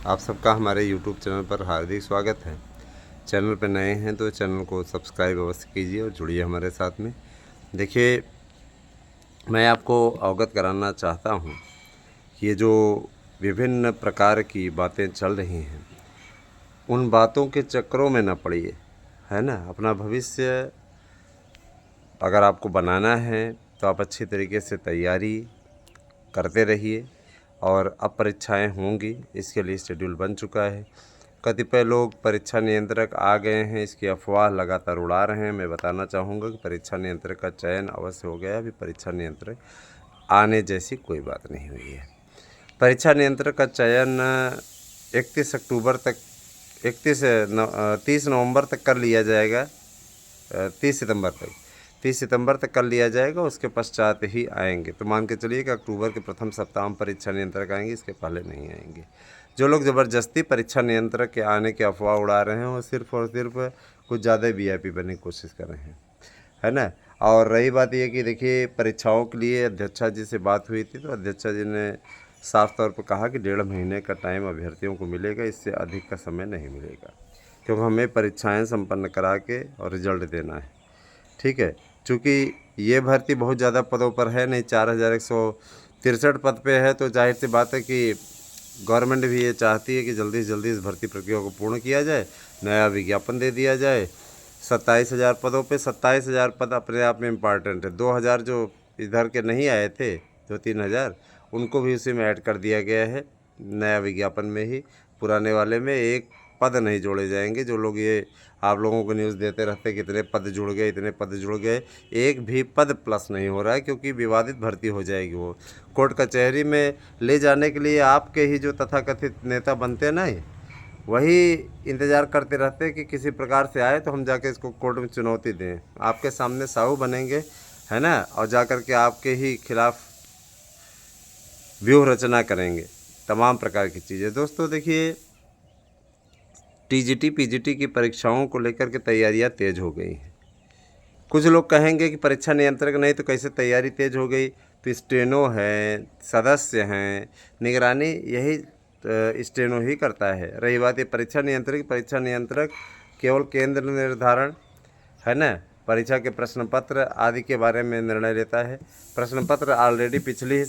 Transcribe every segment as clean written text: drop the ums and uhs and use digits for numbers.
आप सबका हमारे YouTube चैनल पर हार्दिक स्वागत है। चैनल पर नए हैं तो चैनल को सब्सक्राइब अवश्य कीजिए और जुड़िए हमारे साथ में। देखिए, मैं आपको अवगत कराना चाहता हूँ कि ये जो विभिन्न प्रकार की बातें चल रही हैं, उन बातों के चक्करों में ना पड़िए, है ना। अपना भविष्य अगर आपको बनाना है तो आप अच्छी तरीके से तैयारी करते रहिए। और अब परीक्षाएं होंगी, इसके लिए शेड्यूल बन चुका है। कतिपय लोग परीक्षा नियंत्रक आ गए हैं, इसकी अफवाह लगातार उड़ा रहे हैं। मैं बताना चाहूँगा कि परीक्षा नियंत्रक का चयन अवश्य हो गया। अभी परीक्षा नियंत्रक आने जैसी कोई बात नहीं हुई है। परीक्षा नियंत्रक का चयन 31 अक्टूबर तक 30 नवंबर तक कर लिया जाएगा। 30 सितंबर तक कर लिया जाएगा। उसके पश्चात ही आएंगे। तो मान के चलिए कि अक्टूबर के प्रथम सप्ताह में परीक्षा नियंत्रक आएंगे, इसके पहले नहीं आएंगे। जो लोग ज़बरदस्ती परीक्षा नियंत्रक के आने की अफवाह उड़ा रहे हैं, वो सिर्फ और सिर्फ कुछ ज़्यादा VIP बनने की कोशिश कर रहे हैं, है ना। और रही बात ये कि देखिए, परीक्षाओं के लिए अध्यक्षा जी से बात हुई थी, तो अध्यक्षा जी ने साफ तौर पर कहा कि 1.5 महीने का टाइम अभ्यर्थियों को मिलेगा, इससे अधिक का समय नहीं मिलेगा, क्योंकि हमें परीक्षाएं संपन्न करा के और रिजल्ट देना है। ठीक है, चूँकि ये भर्ती बहुत ज़्यादा पदों पर है नहीं, 4163 पद पे है, तो जाहिर सी बात है कि गवर्नमेंट भी ये चाहती है कि जल्दी से जल्दी इस भर्ती प्रक्रिया को पूर्ण किया जाए, नया विज्ञापन दे दिया जाए। 27,000 पदों पे 27,000 पद अपने आप में इम्पॉर्टेंट है। 2,000 जो इधर के नहीं आए थे, 2-3 हज़ार, उनको भी उसी में ऐड कर दिया गया है, नया विज्ञापन में ही। पुराने वाले में एक पद नहीं जोड़े जाएंगे। जो लोग ये आप लोगों को न्यूज़ देते रहते कि इतने पद जुड़ गए, इतने पद जुड़ गए, एक भी पद प्लस नहीं हो रहा है, क्योंकि विवादित भर्ती हो जाएगी। वो कोर्ट कचहरी में ले जाने के लिए आपके ही जो तथाकथित नेता बनते हैं ना, वही इंतज़ार करते रहते हैं कि किसी प्रकार से आए तो हम जाके इसको कोर्ट में चुनौती दें। आपके सामने साहू बनेंगे, है ना, और जा कर के आपके ही खिलाफ व्यूह रचना करेंगे, तमाम प्रकार की चीज़ें। दोस्तों देखिए, TGT PGT की परीक्षाओं को लेकर के तैयारियां तेज़ हो गई हैं। कुछ लोग कहेंगे कि परीक्षा नियंत्रक नहीं तो कैसे तैयारी तेज़ हो गई। तो स्टेनो है, सदस्य हैं, निगरानी यही स्टेनो ही करता है। रही बात ये परीक्षा नियंत्रक केवल केंद्र निर्धारण, है ना, परीक्षा के प्रश्न पत्र आदि के बारे में निर्णय लेता है। प्रश्न पत्र ऑलरेडी पिछली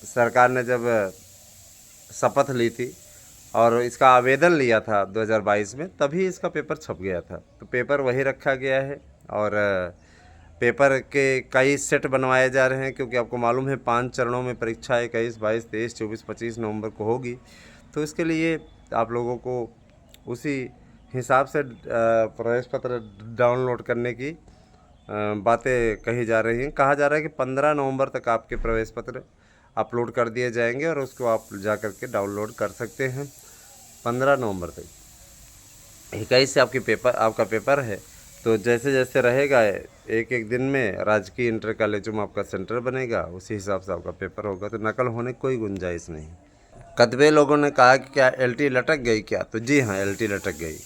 सरकार ने जब शपथ ली थी और इसका आवेदन लिया था 2022 में, तभी इसका पेपर छप गया था। तो पेपर वही रखा गया है और पेपर के कई सेट बनवाए जा रहे हैं, क्योंकि आपको मालूम है 5 चरणों में परीक्षा 21, 22, 23, 24, 25 नवंबर को होगी। तो इसके लिए आप लोगों को उसी हिसाब से प्रवेश पत्र डाउनलोड करने की बातें कही जा रही हैं। कहा जा रहा है कि 15 नवंबर तक आपके प्रवेश पत्र अपलोड कर दिए जाएंगे और उसको आप जा कर के डाउनलोड कर सकते हैं 15 नवंबर तक। 21 से आपका पेपर है। तो जैसे जैसे रहेगा, एक एक दिन में राजकीय इंटर कॉलेजों में आपका सेंटर बनेगा, उसी हिसाब से आपका पेपर होगा। तो नकल होने की कोई गुंजाइश नहीं। कतिपय लोगों ने कहा कि क्या LT लटक गई क्या? तो जी हाँ, LT लटक गई।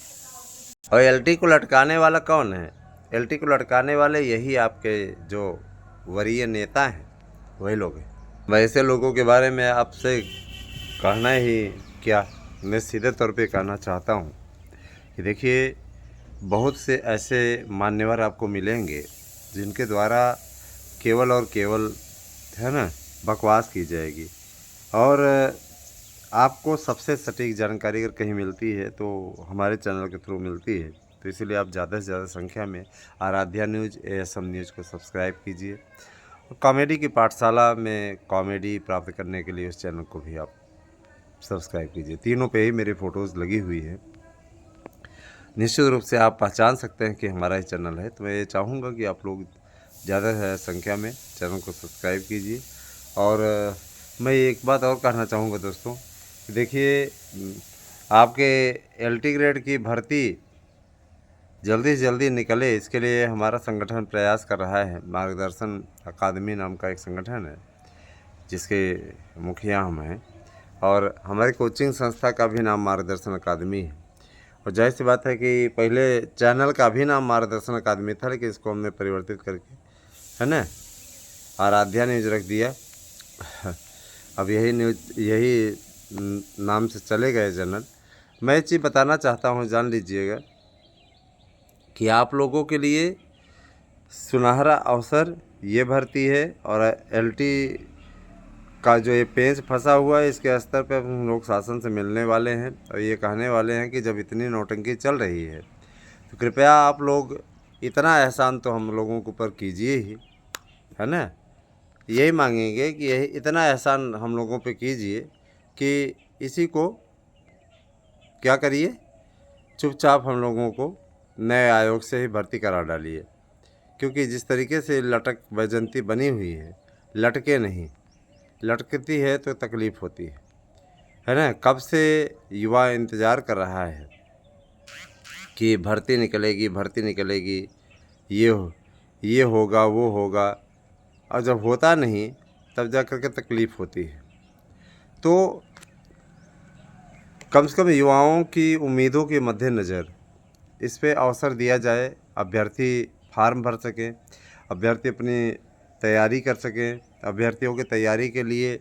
और LT को लटकाने वाला कौन है? LT को लटकाने वाले यही आपके जो वरीय नेता हैं, वही लोग हैं। वैसे लोगों के बारे में आपसे कहना ही क्या, मैं सीधे तौर पे कहना चाहता हूँ कि देखिए, बहुत से ऐसे मान्यवर आपको मिलेंगे जिनके द्वारा केवल और केवल, है ना, बकवास की जाएगी। और आपको सबसे सटीक जानकारी अगर कहीं मिलती है तो हमारे चैनल के थ्रू मिलती है। तो इसीलिए आप ज़्यादा से ज़्यादा संख्या में आराध्या न्यूज़, ASM न्यूज़ को सब्सक्राइब कीजिए। कॉमेडी की पाठशाला में कॉमेडी प्राप्त करने के लिए उस चैनल को भी आप सब्सक्राइब कीजिए। तीनों पे ही मेरी फ़ोटोज़ लगी हुई है। निश्चित रूप से आप पहचान सकते हैं कि हमारा ही चैनल है। तो मैं ये चाहूँगा कि आप लोग ज़्यादा संख्या में चैनल को सब्सक्राइब कीजिए। और मैं एक बात और कहना चाहूँगा दोस्तों, देखिए, आपके LT ग्रेड की भर्ती जल्दी से जल्दी निकले, इसके लिए हमारा संगठन प्रयास कर रहा है। मार्गदर्शन अकादमी नाम का एक संगठन है जिसके मुखिया हम हैं, और हमारी कोचिंग संस्था का भी नाम मार्गदर्शन अकादमी है। और जाहिर सी बात है कि पहले चैनल का भी नाम मार्गदर्शन अकादमी था, लेकिन इसको हमने परिवर्तित करके, है ना, आराध्या न्यूज़ रख दिया। अब यही न्यूज यही नाम से चलेगा ये चैनल। मैं एक चीज़ बताना चाहता हूँ, जान लीजिएगा कि आप लोगों के लिए सुनहरा अवसर ये भर्ती है, और एलटी का जो ये पेंच फंसा हुआ है, इसके स्तर पे हम लोग शासन से मिलने वाले हैं और ये कहने वाले हैं कि जब इतनी नौटंकी चल रही है तो कृपया आप लोग इतना एहसान तो हम लोगों के ऊपर कीजिए ही, है ना। यही मांगेंगे कि यही इतना एहसान हम लोगों पे कीजिए कि इसी को क्या करिए, चुपचाप हम लोगों को नए आयोग से ही भर्ती करा डालिए। क्योंकि जिस तरीके से लटक वैजंती बनी हुई है, लटके नहीं, लटकती है तो तकलीफ़ होती है ना। कब से युवा इंतज़ार कर रहा है कि भर्ती निकलेगी, भर्ती निकलेगी, ये होगा वो होगा, और जब होता नहीं तब जा कर के तकलीफ़ होती है। तो कम से कम युवाओं की उम्मीदों के मद्देनज़र इस पे अवसर दिया जाए, अभ्यर्थी फार्म भर सकें, अभ्यर्थी अपनी तैयारी कर सकें। अभ्यर्थियों की तैयारी के लिए,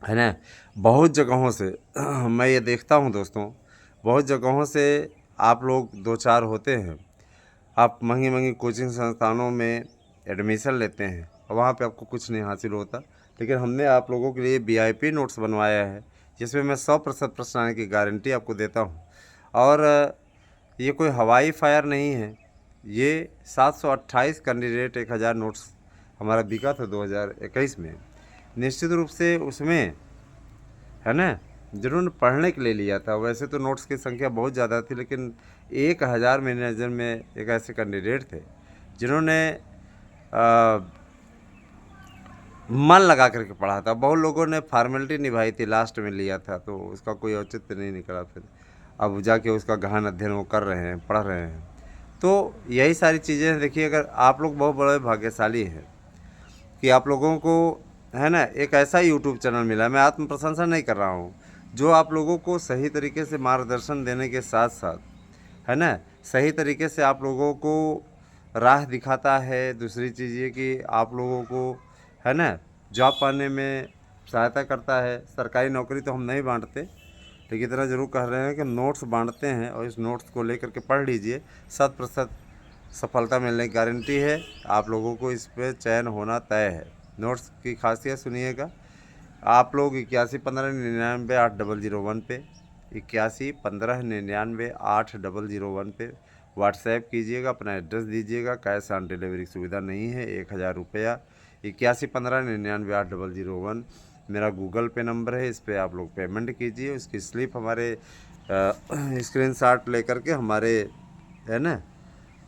है ना, बहुत जगहों से मैं ये देखता हूँ दोस्तों, बहुत जगहों से आप लोग दो चार होते हैं, आप महंगी महंगी कोचिंग संस्थानों में एडमिशन लेते हैं और वहाँ पे आपको कुछ नहीं हासिल होता। लेकिन हमने आप लोगों के लिए VIP नोट्स बनवाया है, जिसमें मैं 100% प्रश्न आने की गारंटी आपको देता हूँ। और ये कोई हवाई फायर नहीं है, ये 728 कैंडिडेट 1000 नोट्स हमारा बिका था 2021 में। निश्चित रूप से उसमें, है ना, जिन्होंने पढ़ने के लिए लिया था, वैसे तो नोट्स की संख्या बहुत ज़्यादा थी, लेकिन 1000 मेरी नज़र में एक ऐसे कैंडिडेट थे जिन्होंने मन लगा करके पढ़ा था। बहुत लोगों ने फॉर्मेलिटी निभाई थी, लास्ट में लिया था तो उसका कोई औचित्य नहीं निकला। फिर अब जाके उसका गहन अध्ययन वो कर रहे हैं, पढ़ रहे हैं। तो यही सारी चीज़ें देखिए, अगर आप लोग बहुत बड़े भाग्यशाली हैं कि आप लोगों को, है ना, एक ऐसा यूट्यूब चैनल मिला। मैं आत्म प्रशंसा नहीं कर रहा हूँ, जो आप लोगों को सही तरीके से मार्गदर्शन देने के साथ साथ, है ना, सही तरीके से आप लोगों को राह दिखाता है। दूसरी चीज़ ये कि आप लोगों को, है ना, जॉब पाने में सहायता करता है। सरकारी नौकरी तो हम नहीं बांटते, लेकिन इतना ज़रूर कह रहे हैं कि नोट्स बांटते हैं और इस नोट्स को लेकर के पढ़ लीजिए, 100% सफलता मिलने की गारंटी है। आप लोगों को इस पे चयन होना तय है। नोट्स की खासियत सुनिएगा, आप लोग 8115998001 पे, 8115998001 पे व्हाट्सएप कीजिएगा, अपना एड्रेस दीजिएगा। कैश ऑन डिलीवरी की सुविधा नहीं है, 1000 रुपया। 8115998001 मेरा गूगल पे नंबर है, इस पर आप लोग पेमेंट कीजिए। उसकी स्लिप हमारे स्क्रीनशॉट लेकर के हमारे, है ना,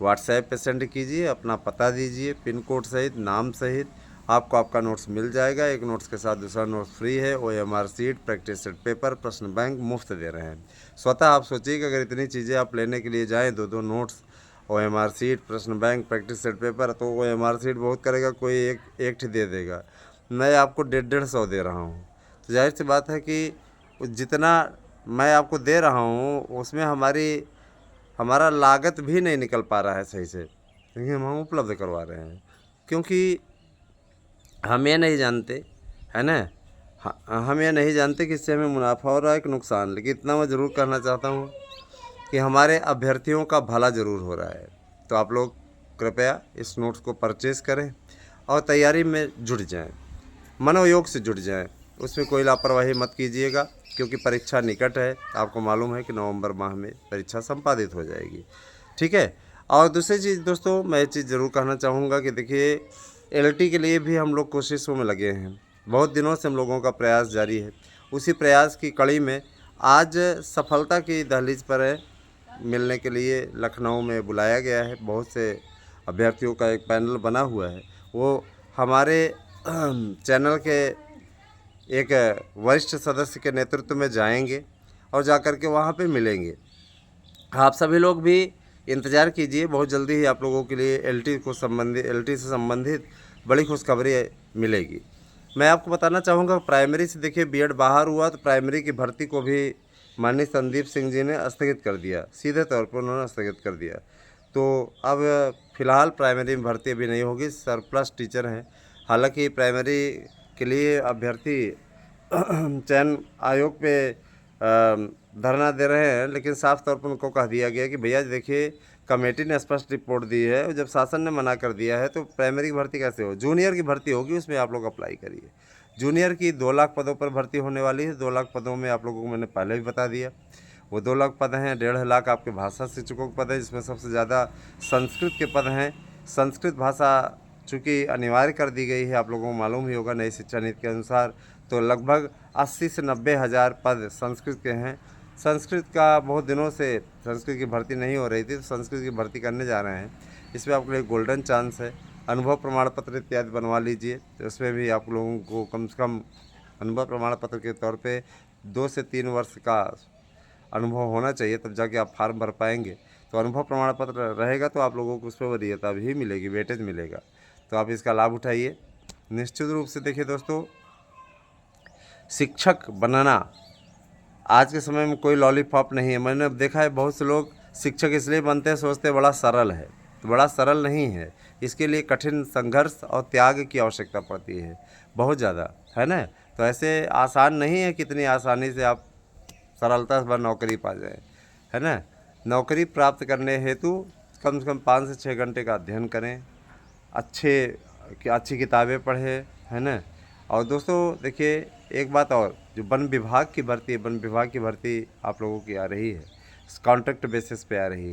व्हाट्सएप पे सेंड कीजिए। अपना पता दीजिए, पिन कोड सहित, नाम सहित, आपको आपका नोट्स मिल जाएगा। एक नोट्स के साथ दूसरा नोट्स फ्री है। OMR seat, practice set paper, प्रश्न बैंक मुफ्त दे रहे हैं। स्वतः आप सोचिए कि अगर इतनी चीज़ें आप लेने के लिए जाएँ, दो नोट्स, OMR सीट, प्रश्न बैंक, प्रैक्टिस सेट पेपर, तो OMR सीट बहुत करेगा, कोई एक दे देगा। मैं आपको 150 दे रहा हूँ, तो जाहिर सी बात है कि जितना मैं आपको दे रहा हूँ उसमें हमारा लागत भी नहीं निकल पा रहा है सही से, लेकिन हम उपलब्ध करवा रहे हैं। क्योंकि हम ये नहीं जानते, है ना, हम ये नहीं जानते कि इससे हमें मुनाफा हो रहा है कि नुकसान। लेकिन इतना मैं ज़रूर कहना चाहता हूँ कि हमारे अभ्यर्थियों का भला ज़रूर हो रहा है। तो आप लोग कृपया इस नोट्स को परचेज़ करें और तैयारी में जुट जाएं, मनोयोग से जुट जाएं। उसमें कोई लापरवाही मत कीजिएगा, क्योंकि परीक्षा निकट है। आपको मालूम है कि नवंबर माह में परीक्षा संपादित हो जाएगी, ठीक है। और दूसरी चीज़ दोस्तों, मैं ये चीज़ ज़रूर कहना चाहूँगा कि देखिए, LT के लिए भी हम लोग कोशिशों में लगे हैं। बहुत दिनों से हम लोगों का प्रयास जारी है। उसी प्रयास की कड़ी में आज सफलता की दहलीज पर है, मिलने के लिए लखनऊ में बुलाया गया है। बहुत से अभ्यर्थियों का एक पैनल बना हुआ है, वो हमारे चैनल के एक वरिष्ठ सदस्य के नेतृत्व में जाएंगे और जाकर के वहाँ पे मिलेंगे। आप सभी लोग भी इंतज़ार कीजिए, बहुत जल्दी ही आप लोगों के लिए LT से संबंधित बड़ी खुशखबरी मिलेगी। मैं आपको बताना चाहूँगा, प्राइमरी से देखिए B.Ed बाहर हुआ तो प्राइमरी की भर्ती को भी माननीय संदीप सिंह जी ने स्थगित कर दिया, सीधे तौर पर उन्होंने स्थगित कर दिया। तो अब फ़िलहाल प्राइमरी में भर्ती अभी नहीं होगी, सरप्लस टीचर हैं। हालांकि प्राइमरी के लिए अभ्यर्थी चयन आयोग पे धरना दे रहे हैं, लेकिन साफ तौर पर उनको कह दिया गया कि भैया देखिए कमेटी ने स्पष्ट रिपोर्ट दी है और जब शासन ने मना कर दिया है तो प्राइमरी की भर्ती कैसे हो, जूनियर की भर्ती होगी, उसमें आप लोग अप्लाई करिए। जूनियर की 2 लाख पदों पर भर्ती होने वाली है। 2 लाख पदों में आप लोगों को मैंने पहले भी बता दिया, वो 2 लाख पद हैं। 1.5 लाख आपके भाषा शिक्षकों के पद हैं, जिसमें सबसे ज़्यादा संस्कृत के पद हैं। संस्कृत भाषा चूँकि अनिवार्य कर दी गई है, आप लोगों को मालूम ही होगा नई शिक्षा नीति के अनुसार, तो लगभग 80 से 90 हज़ार पद संस्कृत के हैं। संस्कृत का बहुत दिनों से संस्कृत की भर्ती नहीं हो रही थी, तो संस्कृत की भर्ती करने जा रहे हैं। इसमें आपके लिए गोल्डन चांस है। अनुभव प्रमाण पत्र इत्यादि बनवा लीजिए, तो उसमें भी आप लोगों को कम से कम अनुभव प्रमाण पत्र के तौर पे 2 से 3 वर्ष का अनुभव होना चाहिए, तब जाके आप फार्म भर पाएंगे। तो अनुभव प्रमाण पत्र रहेगा तो आप लोगों को उस पर वरीयता भी मिलेगी, वेटेज मिलेगा, तो आप इसका लाभ उठाइए। निश्चित रूप से देखिए दोस्तों, शिक्षक बनना आज के समय में कोई लॉलीपॉप नहीं है। मैंने देखा है बहुत से लोग शिक्षक इसलिए बनते हैं, सोचते हैं बड़ा सरल है, तो बड़ा सरल नहीं है। इसके लिए कठिन संघर्ष और त्याग की आवश्यकता पड़ती है, बहुत ज़्यादा, है ना। तो ऐसे आसान नहीं है, कितनी आसानी से आप सरलता से नौकरी पा जाए, है ना। नौकरी प्राप्त करने हेतु कम से कम 5 से 6 घंटे का अध्ययन करें, अच्छी किताबें पढ़ें, है ना। और दोस्तों देखिए एक बात और, जो वन विभाग की भर्ती है, वन विभाग की भर्ती आप लोगों की आ रही है, कॉन्ट्रैक्ट बेसिस पे आ रही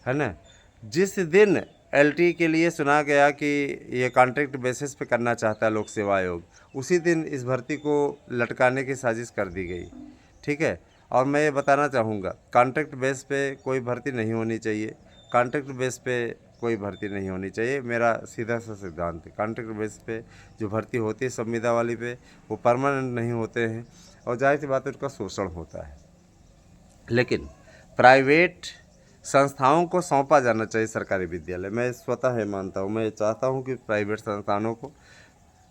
है ना। जिस दिन एलटी के लिए सुना गया कि ये कॉन्ट्रैक्ट बेसिस पे करना चाहता है लोक सेवा आयोग, उसी दिन इस भर्ती को लटकाने की साजिश कर दी गई, ठीक है। और मैं ये बताना चाहूँगा, कॉन्ट्रैक्ट बेस पे कोई भर्ती नहीं होनी चाहिए, कॉन्ट्रैक्ट बेस पे कोई भर्ती नहीं होनी चाहिए, मेरा सीधा सा सिद्धांत है। कॉन्ट्रैक्ट बेस पे जो भर्ती होती है संविदा वाली पे, वो परमानेंट नहीं होते हैं, और जाहिर सी बात है उसका शोषण होता है। लेकिन प्राइवेट संस्थाओं को सौंपा जाना चाहिए सरकारी विद्यालय। मैं स्वतः है मानता हूँ, मैं चाहता हूँ कि प्राइवेट संस्थानों को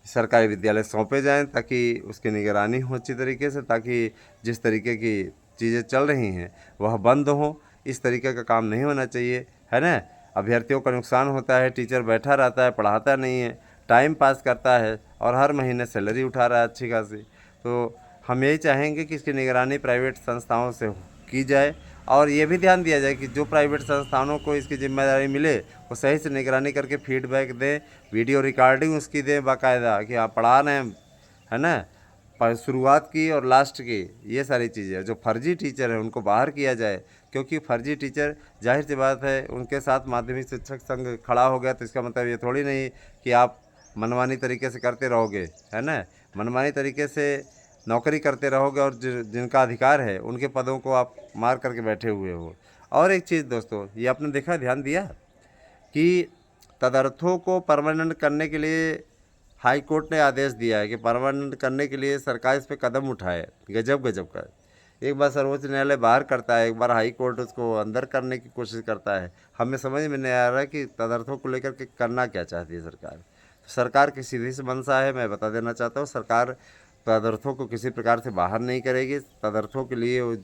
सरकारी विद्यालय सौंपे जाएं, ताकि उसकी निगरानी हो अच्छी तरीके से, ताकि जिस तरीके की चीज़ें चल रही हैं वह बंद हो। इस तरीके का काम नहीं होना चाहिए, है ना। अभ्यर्थियों का नुकसान होता है, टीचर बैठा रहता है, पढ़ाता नहीं है, टाइम पास करता है और हर महीने सैलरी उठा रहा है अच्छी खासी। तो हम यही चाहेंगे कि इसकी निगरानी प्राइवेट संस्थाओं से की जाए, और ये भी ध्यान दिया जाए कि जो प्राइवेट संस्थानों को इसकी जिम्मेदारी मिले वो सही से निगरानी करके फीडबैक दें, वीडियो रिकॉर्डिंग उसकी दें बाकायदा, कि आप पढ़ा रहे हैं, है ना, पर शुरुआत की और लास्ट की, ये सारी चीज़ें। जो फर्जी टीचर हैं उनको बाहर किया जाए, क्योंकि फर्जी टीचर जाहिर सी बात है उनके साथ माध्यमिक शिक्षक संघ खड़ा हो गया, तो इसका मतलब ये थोड़ी नहीं कि आप मनमानी तरीके से करते रहोगे, है ना। मनमानी तरीके से नौकरी करते रहोगे और जिनका अधिकार है उनके पदों को आप मार करके बैठे हुए हो। और एक चीज़ दोस्तों, ये आपने देखा, ध्यान दिया कि तदर्थों को परमानेंट करने के लिए हाई कोर्ट ने आदेश दिया है कि परमानेंट करने के लिए सरकार इस पर कदम उठाए। गजब गजब का, एक बार सर्वोच्च न्यायालय बाहर करता है, एक बार हाई कोर्ट उसको अंदर करने की कोशिश करता है। हमें समझ में नहीं आ रहा है कि तदर्थों को लेकर के करना क्या चाहती है सरकार। सरकार की सीधी सी मंशा है, मैं बता देना चाहता हूँ, सरकार तदर्थों को किसी प्रकार से बाहर नहीं करेगी। तदर्थों के लिए वो,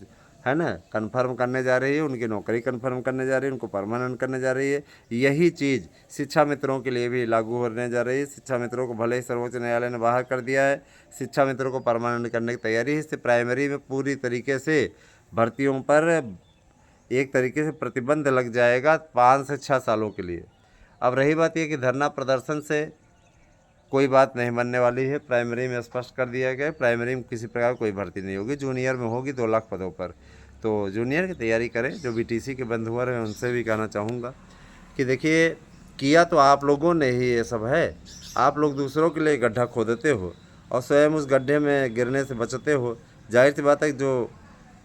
है ना, कन्फर्म करने जा रही है, उनकी नौकरी कन्फर्म करने जा रही है, उनको परमानेंट करने जा रही है। यही चीज़ शिक्षा मित्रों के लिए भी लागू होने जा रही है। शिक्षा मित्रों को भले ही सर्वोच्च न्यायालय ने बाहर कर दिया है, शिक्षा मित्रों को परमानेंट करने की तैयारी है। इससे प्राइमरी में पूरी तरीके से भर्तियों पर एक तरीके से प्रतिबंध लग जाएगा 5 से 6 सालों के लिए। अब रही बात यह कि धरना प्रदर्शन से कोई बात नहीं बनने वाली है। प्राइमरी में स्पष्ट कर दिया गया है, प्राइमरी में किसी प्रकार कोई भर्ती नहीं होगी, जूनियर में होगी 2 लाख पदों पर। तो जूनियर की तैयारी करें। जो बीटीसी के बंधुआ हैं उनसे भी कहना चाहूँगा कि देखिए, किया तो आप लोगों ने ही ये सब है। आप लोग दूसरों के लिए गड्ढा खोदते हो और स्वयं उस गड्ढे में गिरने से बचते हो। जाहिर सी बात है, जो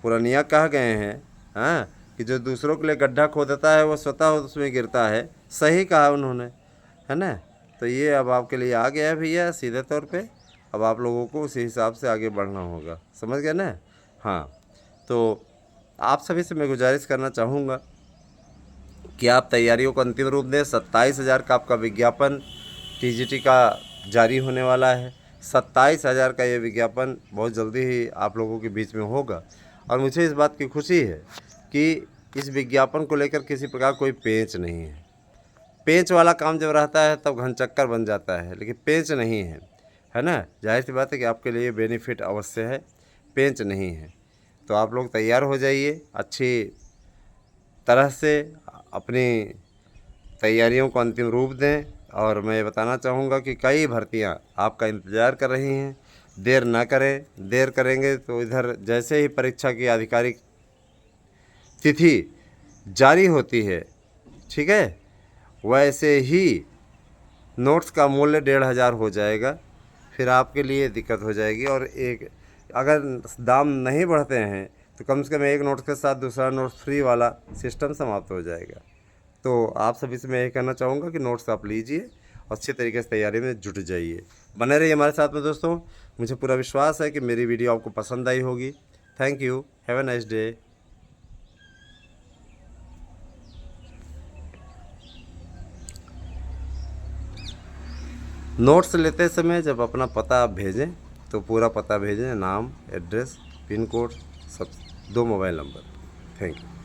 पुरानिया कह गए हैं, हाँ, कि जो दूसरों के लिए गड्ढा खोदता है वो स्वतः उसमें गिरता है। सही कहा उन्होंने, है ना। तो ये अब आपके लिए आ गया है भैया सीधे तौर पे। अब आप लोगों को उसी हिसाब से आगे बढ़ना होगा, समझ गए ना। हाँ, तो आप सभी से मैं गुजारिश करना चाहूँगा कि आप तैयारियों को अंतिम रूप दें। 27,000 का आपका विज्ञापन टीजीटी का जारी होने वाला है। 27,000 का ये विज्ञापन बहुत जल्दी ही आप लोगों के बीच में होगा, और मुझे इस बात की खुशी है कि इस विज्ञापन को लेकर किसी प्रकार कोई पेंच नहीं है। पेंच वाला काम जब रहता है तब घनचक्कर बन जाता है, लेकिन पेंच नहीं है, है ना। जाहिर सी बात है कि आपके लिए बेनिफिट अवश्य है, पेंच नहीं है। तो आप लोग तैयार हो जाइए, अच्छी तरह से अपनी तैयारियों को अंतिम रूप दें। और मैं बताना चाहूँगा कि कई भर्तियां आपका इंतज़ार कर रही हैं, देर ना करें। देर करेंगे तो इधर जैसे ही परीक्षा की आधिकारिक तिथि जारी होती है, ठीक है, वैसे ही नोट्स का मूल्य 1500 हो जाएगा। फिर आपके लिए दिक्कत हो जाएगी। और एक अगर दाम नहीं बढ़ते हैं तो कम से कम एक नोट्स के साथ दूसरा नोट्स फ्री वाला सिस्टम समाप्त हो जाएगा। तो आप सभी से मैं यही कहना चाहूँगा कि नोट्स आप लीजिए और अच्छी तरीके से तैयारी में जुट जाइए। बने रहिए हमारे साथ में दोस्तों। मुझे पूरा विश्वास है कि मेरी वीडियो आपको पसंद आई होगी। Thank you, have a nice day. Notes लेते समय जब अपना पता आप भेजें तो पूरा पता भेजें, नाम, एड्रेस, पिन कोड, सब 2 मोबाइल नंबर। Thank you.